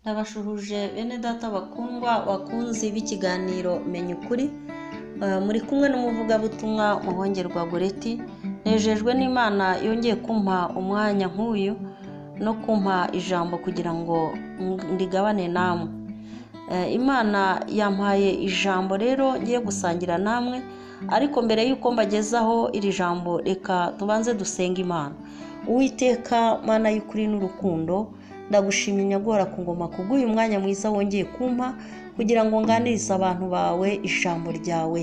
Ndabashuhuje bene data bakundwa bakunzi b'ikiganiro Menya Ukuri, muri kumwe n'umuvugabutumwa Muhongerwa Goreti. Nejejwe n'Imana yongeye kumpa umwanya nk'uyu no kumpa ijambo kugira ngo ndigabane namwe. Imana yampaye ijambo rero ngiye gusangira namwe, ariko mbere y'uko mbagezaho iri jambo reka tubanze dusenga Imana. Uwiteka Mana y'ukuri n'urukundo, ndagushimye nyagora ku ngoma kubw'uyu mwanya mwiza wongeye kumpa kugira ngo nganirize abantu bawe ijambo ryawe.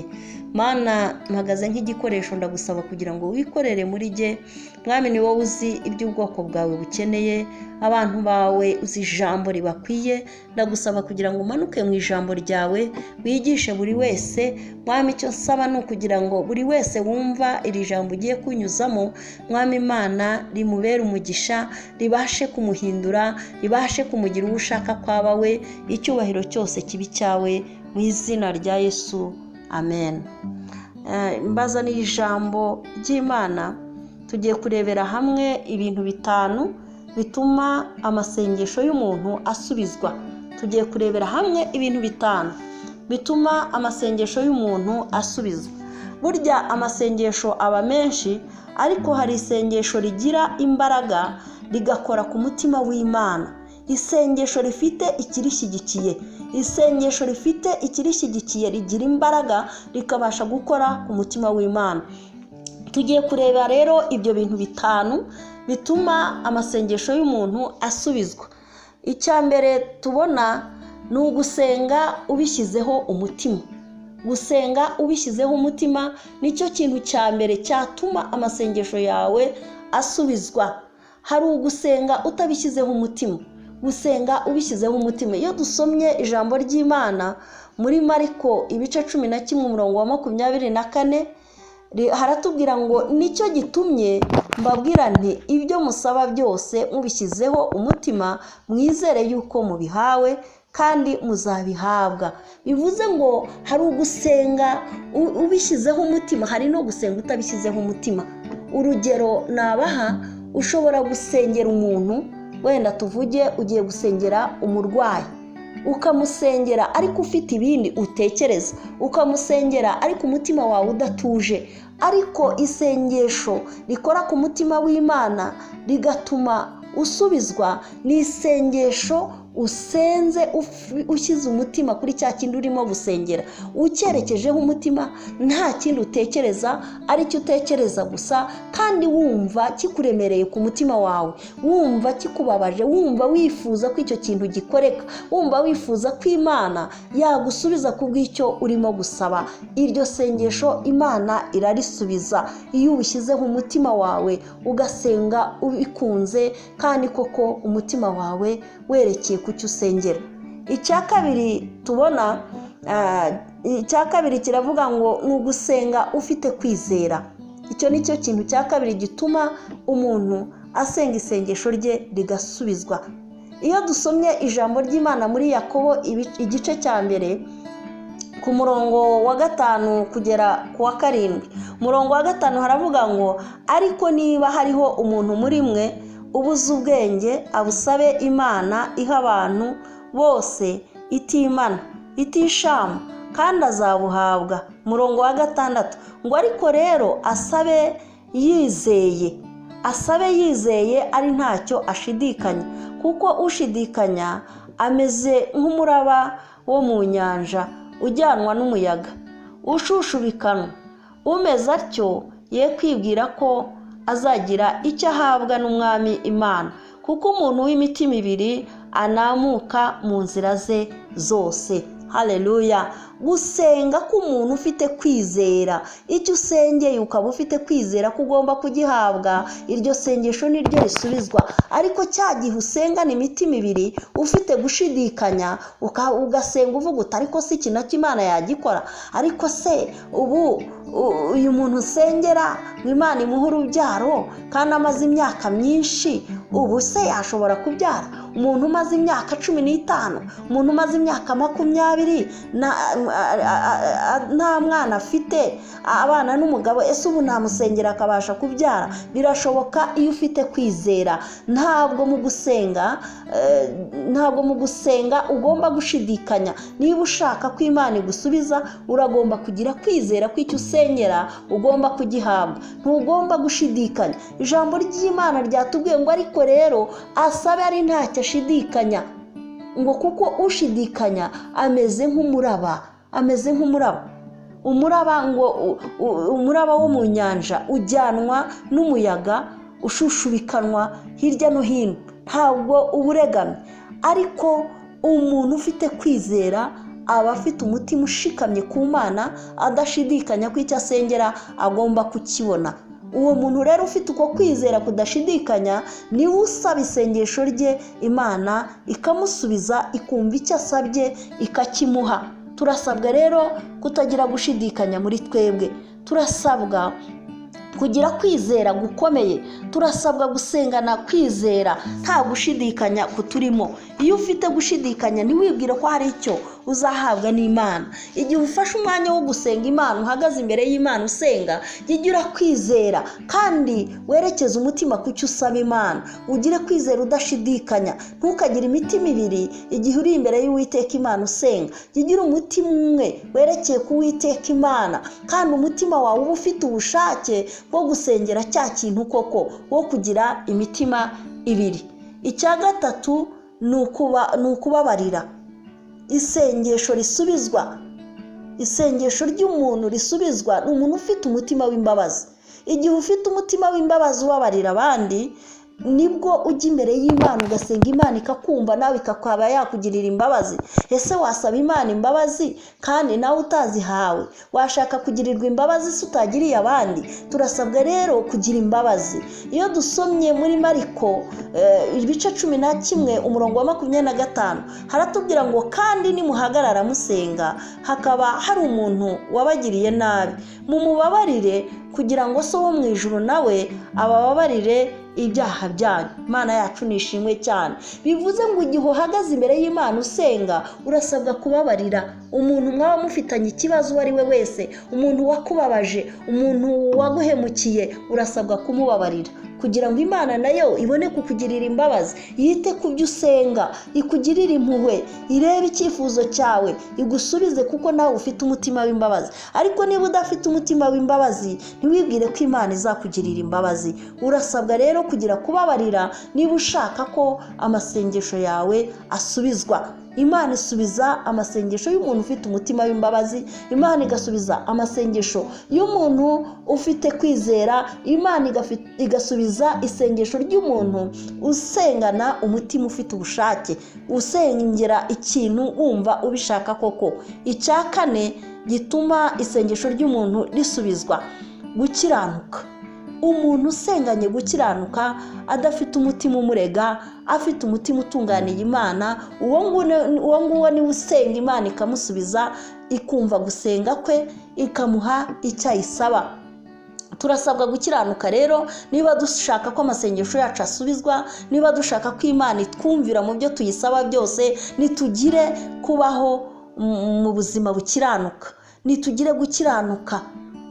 Mana, mpagaze nk'igikoresho, ndagusaba kugira ngo wikorere muri jye. Mwami, ni wowe uzi iby'ubwoko bwawe bukeneye, abantu bawe uzi ijambo ribakwiye. Ndagusaba kugira ngo umanuke mu ijambo ryawe, wigishe buri wese. Mwami, icyo nsaba ni ukugira ngo buri wese wumva iri jambo ugiye kunyuzamo, Mwami Imana, rimubere umugisha, ribashe kumuhindura, ribashe kumugira uwo ushaka kwaba we. Icyubahiro cyose kibi cyawe mu izina rya Yesu, amen. Mbaza ni ijambo ry'Imana, tugiye kurebera hamwe ibintu bitanu bituma amasengesho y'umuntu asubizwa. Tugiye kurebera hamwe ibintu bitanu bituma amasengesho y'umuntu asubizwa. Burya amasengesho aba menshi, ariko hari isengesho rigira imbaraga rigakora ku mutima w'Imana. Isengesho rifite ikirishyigikiye, isengesho rifite ikirishyigikiye rigira imbaraga rikabasha gukora ku mutima w'Imana. Tugiye kureba rero ibyo bintu bitanu bituma amasengesho y'umuntu asubizwa. Icya mbere tubona ni ugusenga ubishyizeho umutima. Gusenga ubishyizeho umutima nicyo kintu cya mbere cyatuma amasengesho yawe asubizwa. Hari ugusenga utabishyizeho umutima, gusenga ubishyizeho umutima. Iyo dusomye ijambo ry'Imana muri Mariko ibice 11 umurongo wa 24, haratubwira ngo nicyo gitumye mbabwira nti ibyo musaba byose mubishyizeho umutima, mwizere yuko mubihawe kandi muzabihabwa. Bivuze ngo hari ugusenga ubishyizeho umutima, hari no gusenga utabishyizeho umutima. Urugero nabaha, ushobora gusengera umuntu, wenda tuvuge ugiye gusengera umurwayi, ukamusengera ariko ufite ibindi utekereza, ukamusengera ariko umutima wawe udatuje. Ariko isengesho rikora ku mutima w'Imana rigatuma usubizwa ni isengesho usenze ushyize umutima kuri cya kindi urimo gusengera, ucyerekejeho umutima, nta kindi utekereza, aricyo utekereza gusa, kandi wumva kikuremereye ku mutima wawe, wumva kikubabaje, wumva wifuza ko icyo kintu gikoreka, wumva wifuza ko Imana yagusubiza ku bw'icyo urimo gusaba. Iryo sengesho Imana irarisubiza iyo ubishyizeho umutima wawe ugasenga ubikunze, kandi koko umutima wawe werekeye ku cyo usengera. Icya kabiri tubona, icya kabiri kiravuga ngo ni ugusenga ufite kwizera. Icyo nicyo kintu cya kabiri gituma umuntu asenga isengesho rye rigasubizwa. Iyo dusomye ijambo ry'Imana muri Yakobo igice cya mbere ku murongo wa 5 kugera ku wa 7, umurongo wa 5 haravuga ngo ariko niba hariho umuntu muri mwe ubuze ubwenge, abusabe Imana iha abantu bose itimana itishama, kandi azabuhabwa. Umurongo wa 6 ngo ariko rero asabe yizeye, asabe yizeye ari ntacyo ashidikanya, kuko ushidikanya ameze nk'umuraba wo mu nyanja ujyanwa n'umuyaga ushushubikanwa. Umeze atyo ye kwibwira ko azagira icyo ahabwa n'Umwami Imana, kuko umuntu w'imitima ibiri anamuka mu nzira ze zose. Haleluya! Gusenga k'umuntu ufite kwizera, icyo usengeye ukaba ufite kwizera ko ugomba kugihabwa, iryo sengesho niryo risubizwa. Ariko cya gihe usengana imitima ibiri ufite gushidikanya, ugasenga uvuga uti ariko si iki nacyo Imana yagikora, ariko se ubu uyu muntu usengera ngo Imana imuhe urubyaro kandi amaze imyaka myinshi, ubu se yashobora kubyara? umuntu umaze imyaka 15, umuntu umaze imyaka 20 nta mwana afite, abana n'umugabo, ese ubu namusengera akabasha kubyara? Birashoboka iyo ufite kwizera. Ntabwo mu gusenga ugomba gushidikanya. Niba ushaka ko Imana igusubiza, uragomba kugira kwizera ko icyo usengera ugomba kugihabwa. Ntugomba gushidikanya. Ijambo ry'Imana ryatubwiye ngo ariko rero asabe ari ntacyo ashidikanya, ngo kuko ushidikanya ameze nk'umuraba. Umuraba wo mu nyanja ujyanwa n'umuyaga, ushushubikanwa hirya no hino, ntabwo uburegamye. Ariko umuntu ufite kwizera aba afite umutima ushikamye ku Mana, adashidikanya ko icyo asengera agomba kukibona. Uwo muntu rero ufite uko kwizera kudashidikanya niwe usaba isengesho rye, Imana ikamusubiza, ikumva icyo asabye ikakimuha. Turasabwa rero kutagira gushidikanya muri twebwe. Turasabwa kugira kwizera gukomeye. Turasabwa gusengana kwizera nta gushidikanya kuturimo. Iyo ufite gushidikanya ntiwibwire ko hari icyo uzahabwa n'Imana. Igihe ufashe umwanya wo gusenga Imana, uhagaze imbere y'Imana usenga, jya kwizera kandi werekeze umutima ku cyo usaba Imana. Ugire kwizera udashidikanya. Ntukagire imitima ibiri igihe uri imbere y'Uwiteka Imana usenga. Jya umutima umwe werekeye ku Uwiteka Imana, kandi umutima wawe uba ufite ubushake bwo gusengera cya kintu koko, wo kugira imitima ibiri. Icya gatatu ni ukubabarira. Isengesho risubizwa, isengesho ry'umuntu risubizwa ni umuntu ufite umutima w'imbabazi. Igihe ufite umutima w'imbabazi ubabarira abandi, nibwo ujya imbere y'Imana ugasenga, Imana ikakumva nawe ikakaba yakugirira imbabazi. Ese wasaba Imana imbabazi kandi nawe utazihawe? Washaka kugirirwa imbabazi se utagiriye abandi? Turasabwa rero kugira imbabazi. Iyo dusomye muri Mariko ibice 11 umurongo wa 25, haratubwira ngo kandi nimuhagarara musenga, hakaba hari umuntu wabagiriye nabi, mumubabarire kugira ngo so wo mu ijuru nawe abababarire ibyaha byanyu. Imana yacu nishimwe cyane. Bivuze ngo igihe uhagaze imbere y'Imana usenga, urasabwa kubabarira umuntu mwaba mufitanye ikibazo uwo ari we wese, umuntu wakubabaje, umuntu waguhemukiye, urasabwa kumubabarira kugira ngo Imana nayo ibone kukugirira imbabazi, yite ku byo usenga, ikugirire impuhwe, irebe icyifuzo cyawe, igusubize, kuko nawe ufite umutima w'imbabazi. Ariko niba udafite umutima w'imbabazi, ntiwibwire ko Imana izakugirira imbabazi. Urasabwa rero kugira kubabarira niba ushaka ko amasengesho yawe asubizwa. Imana isubiza amasengesho y'umuntu ufite umutima w'imbabazi. Imana igasubiza amasengesho y'umuntu ufite kwizera. Imana igasubiza isengesho ry'umuntu usengana umutima ufite ubushake, usengera ikintu wumva ubishaka koko. Icya kane gituma isengesho ry'umuntu risubizwa, gukiranuka. Umuntu usenganye gukiranuka, adafite umutima umurega, afite umutima utunganiye Imana, uwo nguwo ni usenga, Imana ikamusubiza, ikumva gusenga kwe, ikamuha icyo ayisaba. Turasabwa gukiranuka rero niba dushaka ko amasengesho yacu asubizwa, niba dushaka ko Imana itwumvira mu byo tuyisaba byose. Nitugire kubaho mu buzima bukiranuka, nitugire gukiranuka,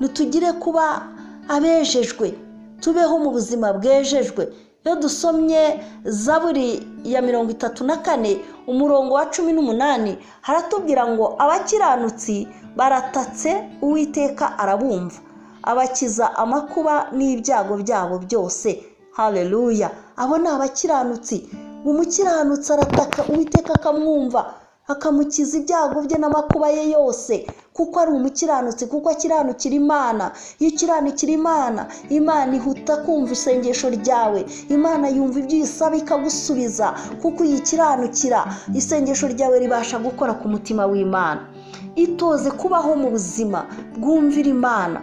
nitugire kuba abejejwe, tubeho mu buzima bwejejwe. Iyo dusomye Zaburi ya 34 umurongo wa 18, haratubwira ngo abakiranutsi baratatse, Uwiteka arabumva, abakiza amakuba n'ibyago byabo byose. Haleluya! Abo ni abakiranutsi. Umukiranutsi arataka, Uwiteka akamwumva, akamukiza ibyago bye n'amakuba ye yose, kuko ari umukiranutsi, kuko akiranukira Imana. Iyo ukiranukira Imana, Imana ihuta kumva isengesho ryawe. Imana yumva ibyo uyisaba ikagusubiza, kuko uyikiranukira. Isengesho ryawe ribasha gukora ku mutima w'Imana. Itoze kubaho mu buzima bwumvira Imana,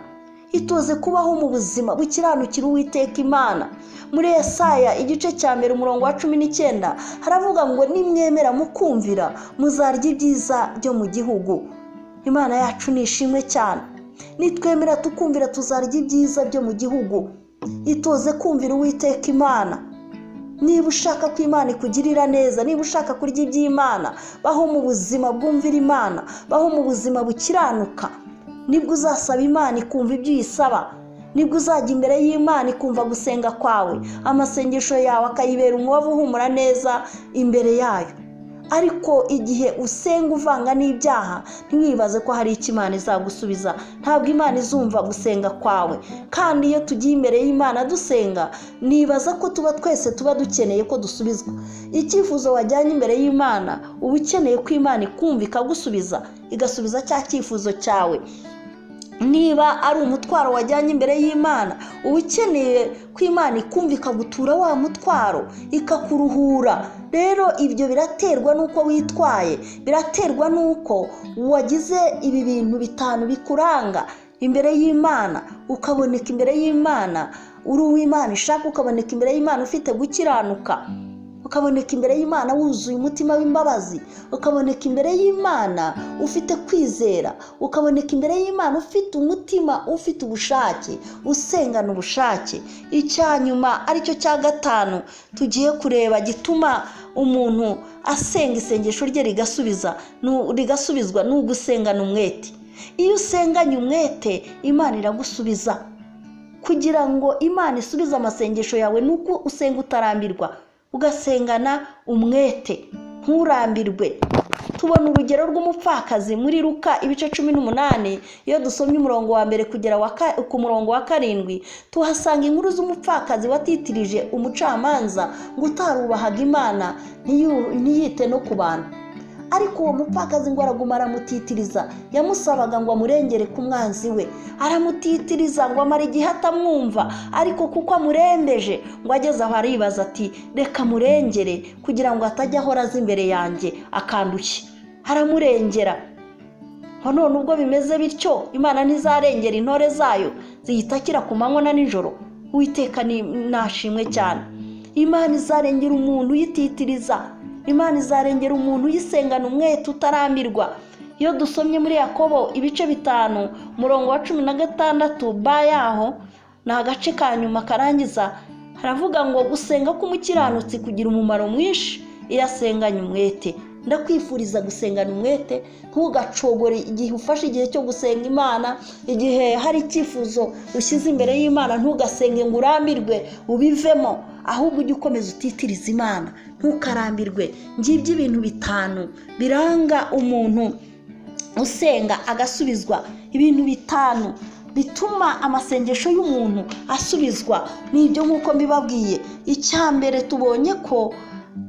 itoze kubaho mu buzima bukiranukira Uwiteka Imana. Muri Yesaya igice cya 1 umurongo wa 19 haravuga ngo nimwemera mukumvira, muzarya ibyiza byo mu gihugu. Imana yacu nishimwe cyane. Nitwemera tukumvira, tuzarya ibyiza byo mu gihugu. Itoze kumvira Uwiteka Imana. niba ushaka ko Imana ikugirira neza, niba ushaka kurya iby'Imana, baho mu buzima bwumvira Imana, baho mu buzima bukiranuka, nibwo uzasaba Imana ikumva ibyo uyisaba, nibwo uzajya imbere y'Imana ikumva gusenga kwawe, amasengesho yawe akayibera umubavu uhumura neza imbere yayo. Ariko igihe usenga uvanga n'ibyaha, ntiwibaze ko hari icyo Imana izagusubiza. Ntabwo Imana izumva gusenga kwawe. Kandi iyo tugiye imbere y'Imana dusenga, nibaza ko twese tuba dukeneye ko dusubizwa. Icyifuzo wajyanye imbere y'Imana, uba ukeneye ko Imana ikumva ikagusubiza, igasubiza cya cyifuzo cyawe. Niba ari umutwaro wajyanye imbere y'Imana, uba ukeneye ko Imana ikumva ikagutura wa mutwaro, ikakuruhura. Rero ibyo biraterwa n'uko witwaye, biraterwa n'uko wagize ibi bintu bitanu bikuranga imbere y'Imana, ukaboneka imbere y'Imana uri uw'Imana ishaka, ukaboneka imbere y'Imana ufite gukiranuka, ukaboneka imbere y'Imana wuzuye umutima w'imbabazi, ukaboneka imbere y'Imana ufite kwizera, ukaboneka imbere y'Imana ufite umutima ufite ubushake, usengana ubushake. Icyanyuma aricyo cya gatanu tugiye kureba gituma umuntu asenga isengesho rye rigasubizwa ni ugusengana umwete. Iyo usenganye umwete, Imana iragusubiza. Kugira ngo Imana isubize amasengesho yawe, nuko usenga utarambirwa, ugasengana umwete, nturambirwe. Tubona urugero rw'umupfakazi muri Luka ibice 18, iyo dusomye umurongo wa mbere kugera ku murongo wa 7, tuhasanga inkuru z'umupfakazi watitirije umucamanza ngo utarubahaga Imana, ntiyite no ku bantu. Ariko uwo mupfakazi ngo araguma aramutitiriza, yamusabaga ngo amurengere ku mwanzi we, aramutitiriza ngo amara igihe atamwumva. Ariko kuko amurembeje, ngo ageze aho aribaza ati reka murengere kugira ngo atajya ahora aza imbere yanjye akandushya. Aramurengera. None ubwo bimeze bityo, Imana ntizarengera intore zayo ziyitakira ku manywa na nijoro? Uwiteka nashimwe cyane. Imana izarengera umuntu uyititiriza, Imana izarengera umuntu uyisengana umwete utarambirwa. Iyo dusomye muri Yakobo ibice 5 umurongo wa 16 bayaho, na agace ka nyuma karangiza, haravuga ngo gusenga k'umukiranutsi kugira umumaro mwinshi iyo asenganye umwete. Ndakwifuriza gusengana umwete, ntugacogore igihe ufashe igihe cyo gusenga Imana. Igihe hari icyifuzo ushyize imbere y'Imana, ntugasenge ngo urambirwe ubivemo, ahubwo ujye ukomeza utitiriza Imana, ntukarambirwe. Ngibyo ibintu 5 biranga umuntu usenga agasubizwa. Ibintu 5 bituma amasengesho y'umuntu asubizwa n'ibyo nk'uko mbibabwiye. Icyambere tubonye ko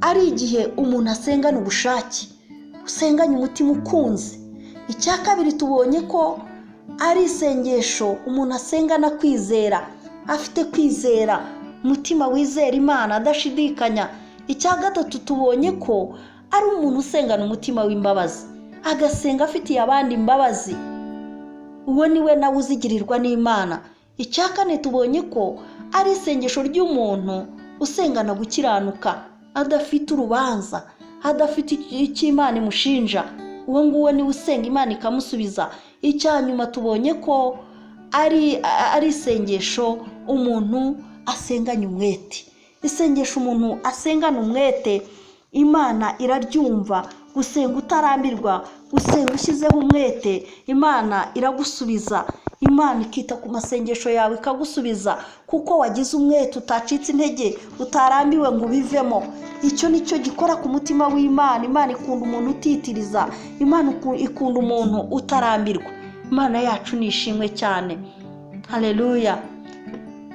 ari igihe umuntu asengana ubushake, usenganye umutima ukunze. Icya kabiri tubonye ko ari isengesho umuntu asengana kwizera, afite kwizera, umutima wizera Imana adashidikanya. Icya gatatu tubonye ko ari umuntu usengana umutima w'imbabazi, agasenga afitiye abandi imbabazi. Uwo niwe nawe uzigirirwa n'Imana. Icya kane tubonye ko ari isengesho ry'umuntu usengana gukiranuka, adafite urubanza, adafite icyo Imana imushinja. Uwo nguwo niwe usenga Imana ikamusubiza. Icyanyuma tubonye ko ari isengesho umuntu asenganye umwete. Isengesho umuntu asengana umwete, Imana iraryumva. Gusenga utarambirwa, gusenga ushyizeho umwete, Imana iragusubiza. Imana ikita ku masengesho yawe ikagusubiza, kuko wagize umwete, utacitse intege, utarambiwe ngo ubivemo. Icyo nicyo gikora ku mutima w'Imana. Imana ikunda umuntu utitiriza, Imana ikunda umuntu utarambirwa. Imana yacu nishimwe cyane. Haleluya.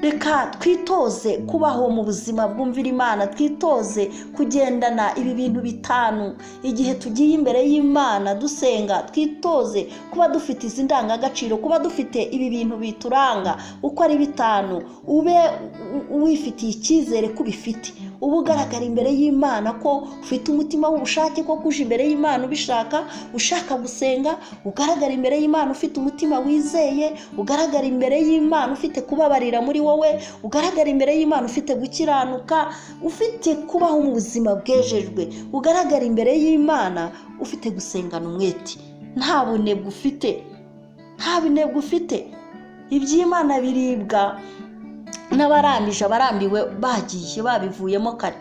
Reka twitoze kubaho mu buzima bwumvira Imana, twitoze kugendana ibi bintu 5 igihe tugiye imbere y'Imana dusenga. Twitoze kuba dufite izi ndangagaciro, kuba dufite ibi bintu bituranga uko ari 5. Ube wifitiye icyizere ko bifite, uba ugaragara imbere y'Imana ko ufite umutima w'ubushake, ko kuje imbere y'Imana ubishaka, ushaka gusenga. Ugaragara imbere y'Imana ufite umutima wizeye, ugaragara imbere y'Imana ufite kubabarira muri wowe, ugaragara imbere y'Imana ufite gukiranuka, ufite kubaho mu buzima bwejejwe. Ugaragara imbere y'Imana ufite gusengana umwete, nta bunebwe ufite. Iby'Imana biribwa n'abarambije abarambiwe bagiye babivuyemo kare.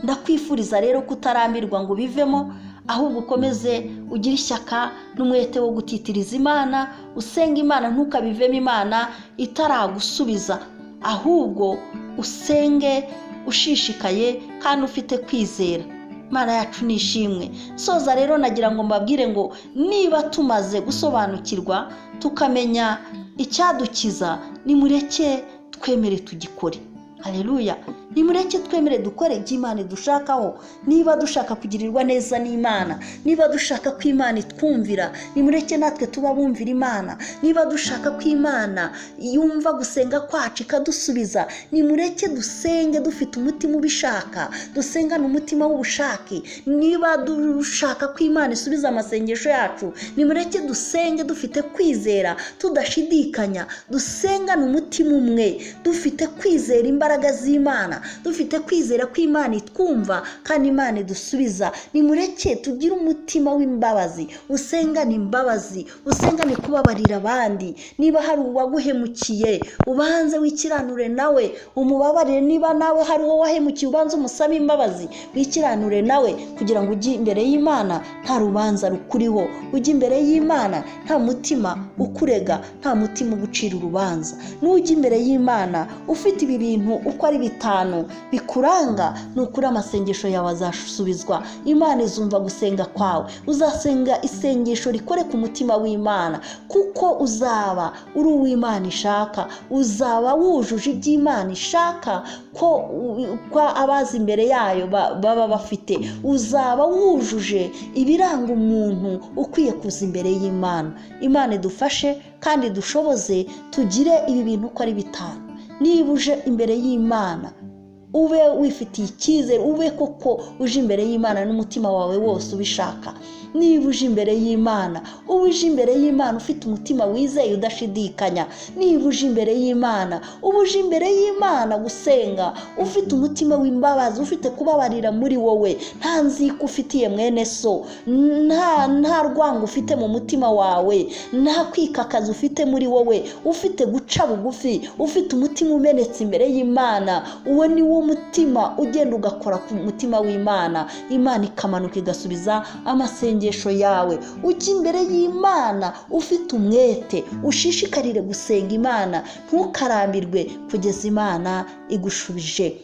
Ndakwifuriza rero kutarambirwa ngo bivemo, ahubwo ukomeze ugire ishyaka n'umwete wo gutitiriza Imana, usenga Imana ntukabivemo Imana itaragusubiza, ahubwo usenge ushishikaye kandi ufite kwizera. Imana yacu nishimwe. Soza rero nagira ngo mbabwire ngo niba tumaze gusobanukirwa tukamenya icyadukiza, nimureke twemere tugikore. Haleluya. Nimureke twemere dukore iby'Imana dushakaho. Niba dushaka kugirirwa neza n'Imana, niba dushaka ko Imana itwumvira, nimureke natwe tuba bumvira Imana. Niba dushaka ko Imana yumva gusenga kwacu ikadusubiza, nimureke dusenge dufite umutima ubishaka, dusengane umutima w'ubushake. Niba dushaka ko Imana isubiza amasengesho yacu, nimureke dusenge dufite kwizera tudashidikanya, dusengane umutima umwe, dufite kwizera imbaraga z'Imana, dufite kwizera ko Imana itwumva kandi Imana idusubiza. Nimureke tugire umutima w'imbabazi, usengane imbabazi, usengane kubabarira abandi. Niba hari uwaguhemukiye, ubanze wikiranure nawe umubabarire. Niba nawe hari uwo wahemukiye, ubanze umusabe imbabazi, wikiranure nawe, kugira ngo ujye imbere y'Imana nta rubanza rukuriho, ujye imbere y'Imana nta mutima ukurega, nta mutima ugucira urubanza. Nujya imbere y'Imana ufite ibi bintu uko ari bitanu bikuranga, nukuri amasengesho yawe azasubizwa. Imana izumva gusenga kwawe. Uzasenga isengesho rikore ku mutima w'Imana, kuko uzaba uri uw'Imana ishaka, uzaba wujuje iby'Imana ishaka ko abazi imbere yayo baba bafite. Uzaba wujuje ibiranga umuntu ukwiye kuza imbere y'Imana. Imana idufashe kandi dushoboze tugire ibi bintu uko ari bitanu. Niba uje imbere y'Imana ube wifitiye icyizere, ube koko uje imbere y'Imana n'umutima wawe wose ubishaka. Niba uje imbere y'Imana, uje imbere y'Imana ufite umutima wizeye udashidikanya. Niba uje imbere y'Imana, uje imbere y'Imana gusenga ufite umutima w'imbabazi, ufite kubabarira muri wowe, nta nziko ufitiye mwene so, nta rwango ufite mu mutima wawe, nta kwikakaza ufite muri wowe, ufite guca bugufi, ufite umutima umenetse imbere y'Imana. Uwo ni wo mutima ugenda ugakora ku mutima w'Imana, Imana ikamanuka igasubiza amasengesho yawe. Ujye imbere y'Imana ufite umwete, ushishikarire gusenga Imana, ntukarambirwe kugeza Imana igushubije.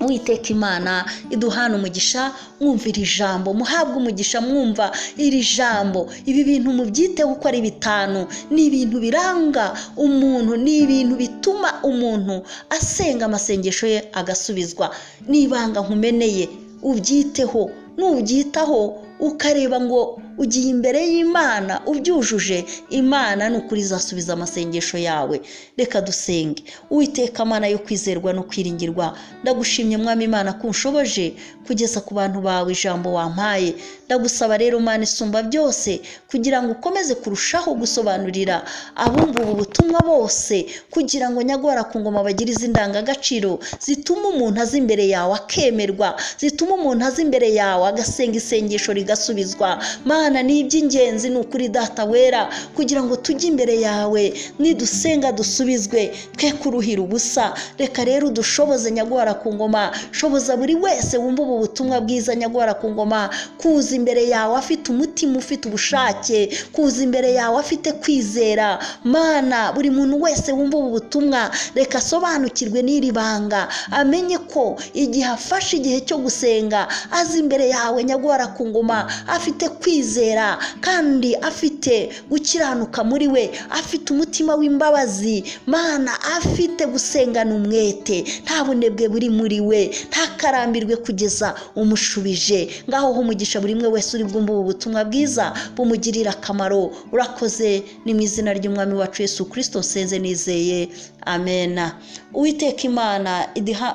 Uwiteka Imana iduhana umugisha, mwumvira ijambo, muhabwe umugisha mwumva iri jambo. Ibi bintu mubyiteho uko ari bitanu, ni ibintu biranga umuntu, ni ibintu bituma umuntu asenga amasengesho ye agasubizwa. Nibanga nkumeneye ubyiteho, nubyitaho ukareba ngo ugiye imbere y'Imana ubyujuje, Imana nukuri izasubiza amasengesho yawe. Reka dusenge. Uwiteka Mana yo kwizerwa no kwiringirwa, ndagushimye Mwami Imana ko unshoboje kugeza ku bantu bawe ijambo wampaye. Ndagusaba rero Mana isumba byose kugira ngo ukomeze kurushaho gusobanurira abumva ubu butumwa bose, kugira ngo nyagora ku ngoma bagirize indangagaciro zituma umuntu aza imbere yawe akemerwa, zituma umuntu aza imbere yawe agasenga isengesho rigasubizwa. Mana ni iby'ingenzi nukuri Data wera, kugira ngo tujye imbere yawe nidusenga dusubizwe, twe kuruhira ubusa. Reka rero udushoboze nyagora ku ngoma, shoboza buri wese wumva ubu butumwa bwiza nyagora ku ngoma, kuza imbere yawe afite umutima ufite ubushake, kuza imbere yawe afite kwizera. Mana buri muntu wese wumva ubu butumwa reka asobanukirwe n'iri banga, amenye ko igihe afashe igihe cyo gusenga aza imbere yawe nyagora ku ngoma afite kwizera kandi afite gukiranuka muri we, afite umutima w'imbabazi. Mana afite gusengana umwete, nta bunebwe buri muri we, ntakarambirwe kugeza umushubije. Ngaho umugisha buri mwe wese uri bwumva ubu butumwa bwiza bumugirira akamaro. Urakoze, ni mu izina ry'Umwami wacu Yesu Kristo nsenze nizeye, amena. Uwiteka Imana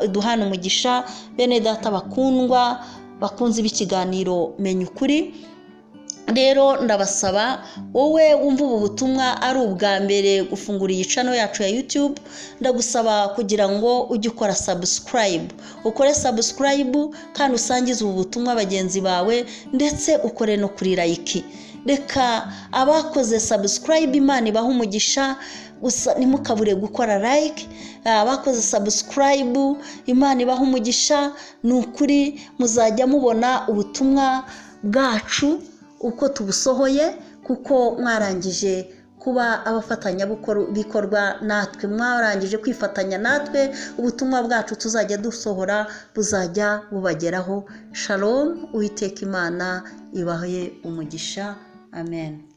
iduhana umugisha. Bene Data bakundwa bakunze b'ikiganiro Menya Ukuri, rero ndabasaba wowe wumva ubu butumwa ari ubwa mbere gufungura iyi channel yacu ya YouTube, ndagusaba kugira ngo ujye ukora subscribe, ukore subscribe kandi usangize ubu butumwa bagenzi bawe, ndetse ukore no kuri like. Reka abakoze subscribe Imana ibaha umugisha, gusa ntimukabure gukora like, abakoze subscribe, Imana ibaha umugisha. Ni ukuri muzajya mubona ubutumwa bwacu uko tubusohoye, kuko mwarangije kuba abafatanyabikorwa natwe, mwarangije kwifatanya natwe, ubutumwa bwacu tuzajya dusohora buzajya bubageraho. Shalom, Uwiteka Imana ibahe umugisha. Amen.